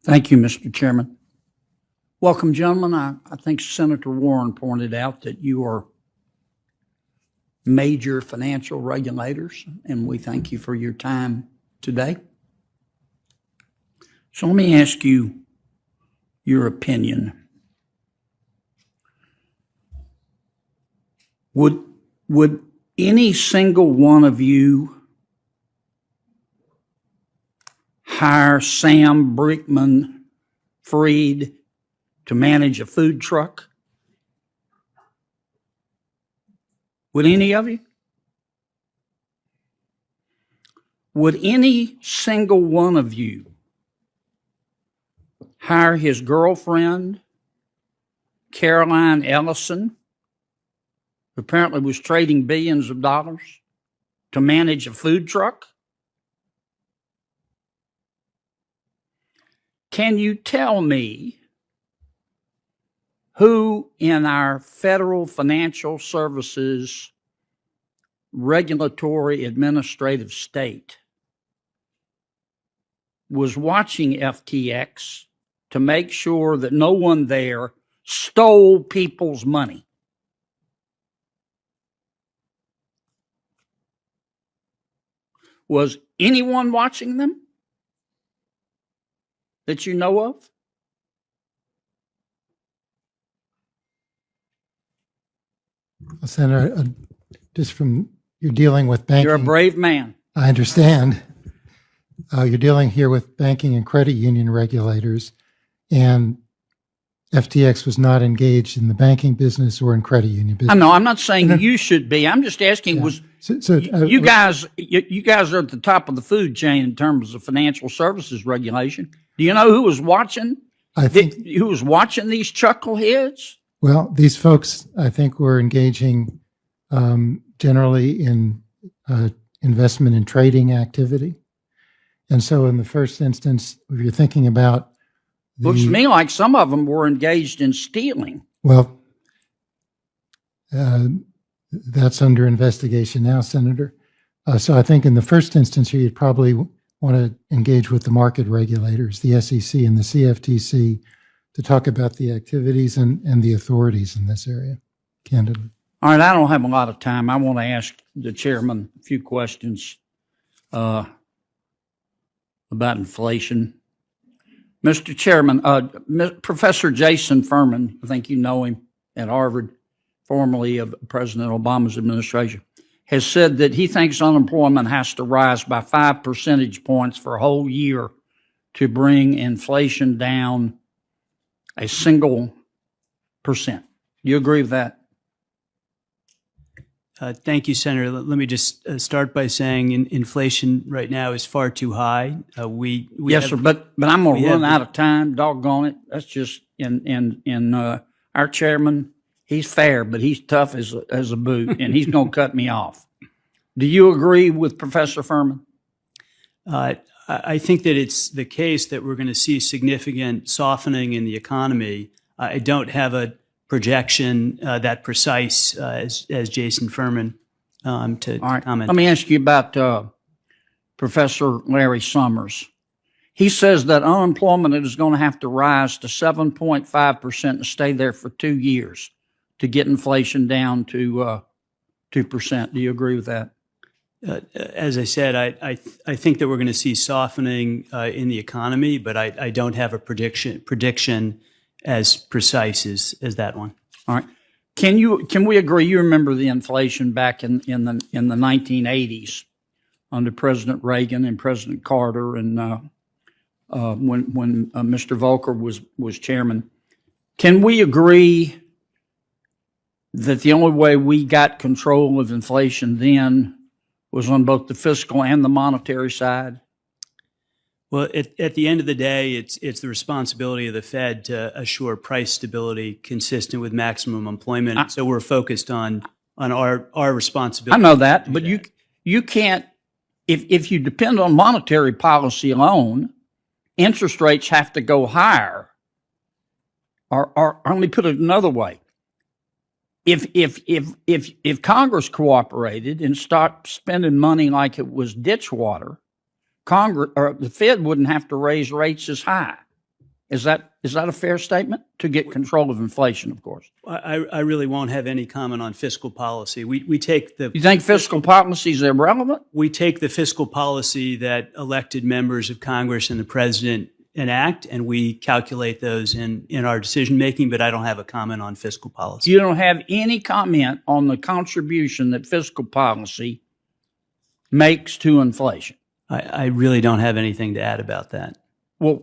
Thank you, Mr. Chairman. Welcome, gentlemen. I think Senator Warren pointed out that you are major financial regulators, and we thank you for your time today. So let me ask you your opinion. Would any single one of you hire Sam Brinkman-Fried to manage a food truck? Would any of you? Would any single one of you hire his girlfriend, Caroline Ellison, who apparently was trading billions of dollars, to manage a food truck? Can you tell me who in our federal financial services regulatory administrative state was watching FTX to make sure that no one there stole people's money? Was anyone watching them that you know of? Senator, just from you're dealing with banking. You're a brave man. I understand. You're dealing here with banking and credit union regulators, and FTX was not engaged in the banking business or in credit union business. I know. I'm not saying you should be. I'm just asking. Yeah. You guys are at the top of the food chain in terms of financial services regulation. Do you know who was watching? Who was watching these chuckleheads? Well, these folks, I think, were engaging generally in investment and trading activity. And so in the first instance, if you're thinking about looks to me like some of them were engaged in stealing. Well, that's under investigation now, Senator. So I think in the first instance here, you'd probably want to engage with the market regulators, the SEC and the CFTC, to talk about the activities and the authorities in this area, candidly. All right, I don't have a lot of time. I want to ask the chairman a few questions about inflation. Mr. Chairman, Professor Jason Furman, I think you know him at Harvard, formerly of President Obama's administration, has said that he thinks unemployment has to rise by 5 percentage points for a whole year to bring inflation down a single percent. Do you agree with that? Thank you, Senator. Let me just start by saying inflation right now is far too high. Yes, sir, but I'm going to run out of time. Doggone it. That's just in our chairman. He's fair, but he's tough as a boot, and he's going to cut me off. Do you agree with Professor Furman? I think that it's the case that we're going to see significant softening in the economy. I don't have a projection that precise as Jason Furman to comment. Let me ask you about Professor Larry Summers. He says that unemployment is going to have to rise to 7.5% and stay there for 2 years to get inflation down to 2%. Do you agree with that? As I said, I think that we're going to see softening in the economy, but I don't have a prediction as precise as that one. All right. Can we agree? You remember the inflation back in the 1980s under President Reagan and President Carter, and when Mr. Volcker was chairman. Can we agree that the only way we got control of inflation then was on both the fiscal and the monetary side? Well, at the end of the day, it's the responsibility of the Fed to assure price stability consistent with maximum employment. So we're focused on our responsibility. I know that, but you can't, if you depend on monetary policy alone, interest rates have to go higher. Or let me put it another way. If Congress cooperated and stopped spending money like it was ditch water, Congress or the Fed wouldn't have to raise rates as high. Is that a fair statement? To get control of inflation, of course. I really won't have any comment on fiscal policy. We take the You think fiscal policy is irrelevant? we take the fiscal policy that elected members of Congress and the president enact, and we calculate those in our decision making. But I don't have a comment on fiscal policy. You don't have any comment on the contribution that fiscal policy makes to inflation. I really don't have anything to add about that. Well,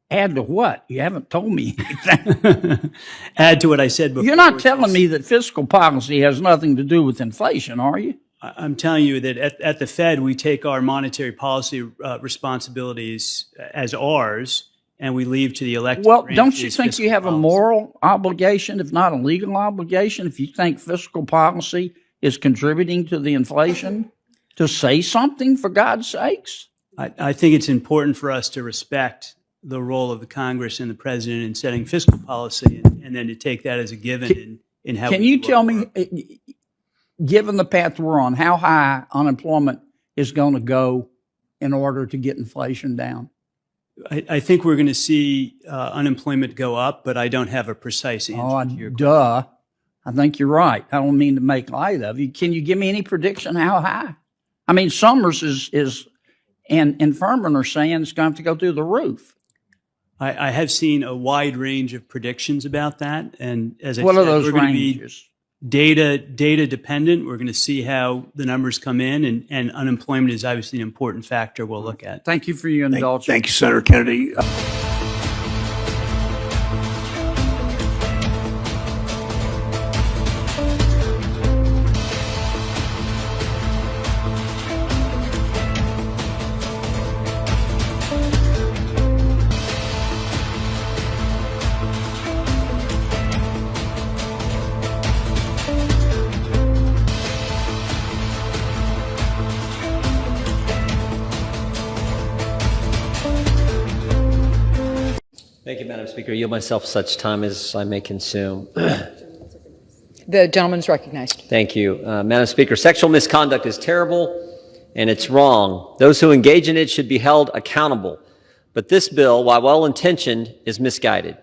add to what? You haven't told me anything. Add to what I said before. You're not which telling is- me that fiscal policy has nothing to do with inflation, are you? I'm telling you that at the Fed, we take our monetary policy responsibilities as ours, and we leave to the elected Well, don't you branches think you fiscal have a policy. moral obligation, if not a legal obligation, if you think fiscal policy is contributing to the inflation, to say something, for God's sakes? I think it's important for us to respect the role of the Congress and the president in setting fiscal policy, and then to take that as a given in how. Can we you do tell our me, work. given the path we're on, how high unemployment is going to go in order to get inflation down? I think we're going to see unemployment go up, but I don't have a precise answer Oh, to your question. duh. I think you're right. I don't mean to make light of you. Can you give me any prediction how high? I mean, Summers and Furman are saying it's going to have to go through the roof. I have seen a wide range of predictions about that, and as I What said, are those we're going to be ranges? data dependent. We're going to see how the numbers come in, and unemployment is obviously an important factor we'll look at. Thank you for your indulgence. Thank you, Senator Kennedy. Thank you, Madam Speaker. I yield myself such time as I may consume. The gentleman's recognized. Thank you. Madam Speaker, sexual misconduct is terrible and it's wrong. Those who engage in it should be held accountable. But this bill, while well-intentioned, is misguided.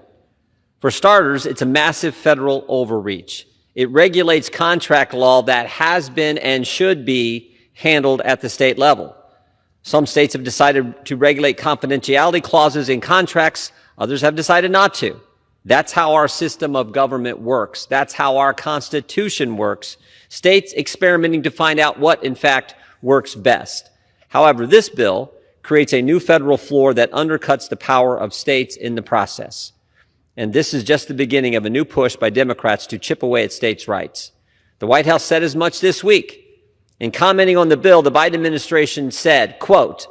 For starters, it's a massive federal overreach. It regulates contract law that has been and should be handled at the state level. Some states have decided to regulate confidentiality clauses in contracts. Others have decided not to. That's how our system of government works. That's how our Constitution works. States experimenting to find out what, in fact, works best. However, this bill creates a new federal floor that undercuts the power of states in the process. And this is just the beginning of a new push by Democrats to chip away at states' rights. The White House said as much this week. In commenting on the bill, the Biden administration said, quote,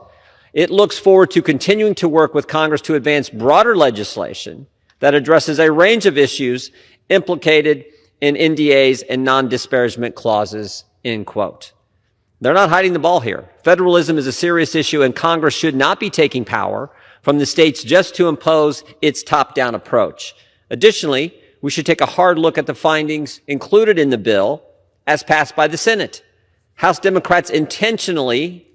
"It looks forward to continuing to work with Congress to advance broader legislation that addresses a range of issues implicated in NDAs and non-disparagement clauses," end quote. They're not hiding the ball here. Federalism is a serious issue, and Congress should not be taking power from the states just to impose its top-down approach. Additionally, we should take a hard look at the findings included in the bill as passed by the Senate. House Democrats intentionally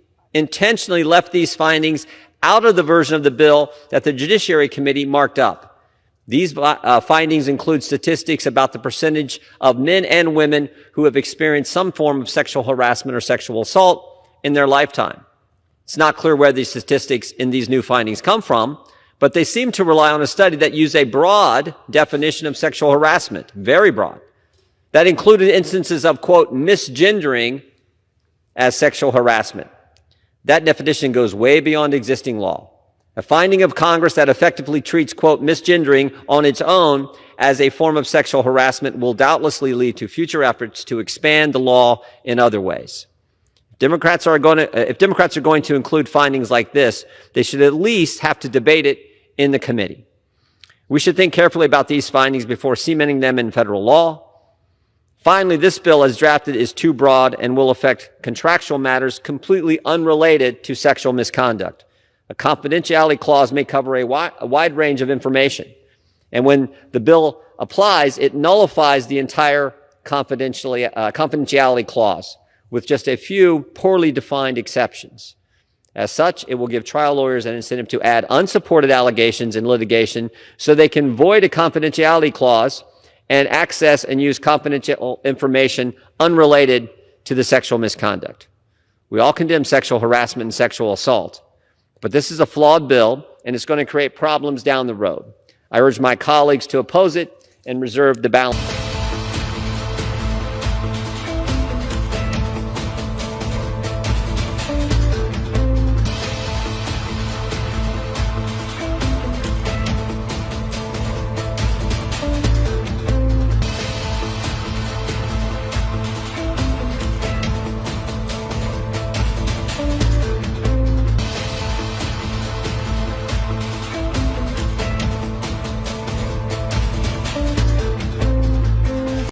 left these findings out of the version of the bill that the Judiciary Committee marked up. These findings include statistics about the percentage of men and women who have experienced some form of sexual harassment or sexual assault in their lifetime. It's not clear where these statistics in these new findings come from, but they seem to rely on a study that used a broad definition of sexual harassment, very broad, that included instances of, quote, misgendering as sexual harassment. That definition goes way beyond existing law. A finding of Congress that effectively treats, quote, misgendering on its own as a form of sexual harassment will doubtlessly lead to future efforts to expand the law in other ways. If Democrats are going to include findings like this, they should at least have to debate it in the committee. We should think carefully about these findings before cementing them in federal law. Finally, this bill as drafted is too broad and will affect contractual matters completely unrelated to sexual misconduct. A confidentiality clause may cover a wide range of information. And when the bill applies, it nullifies the entire confidentiality clause with just a few poorly defined exceptions. As such, it will give trial lawyers an incentive to add unsupported allegations in litigation so they can void a confidentiality clause and access and use confidential information unrelated to the sexual misconduct. We all condemn sexual harassment and sexual assault, but this is a flawed bill and it's going to create problems down the road. I urge my colleagues to oppose it and reserve the balance.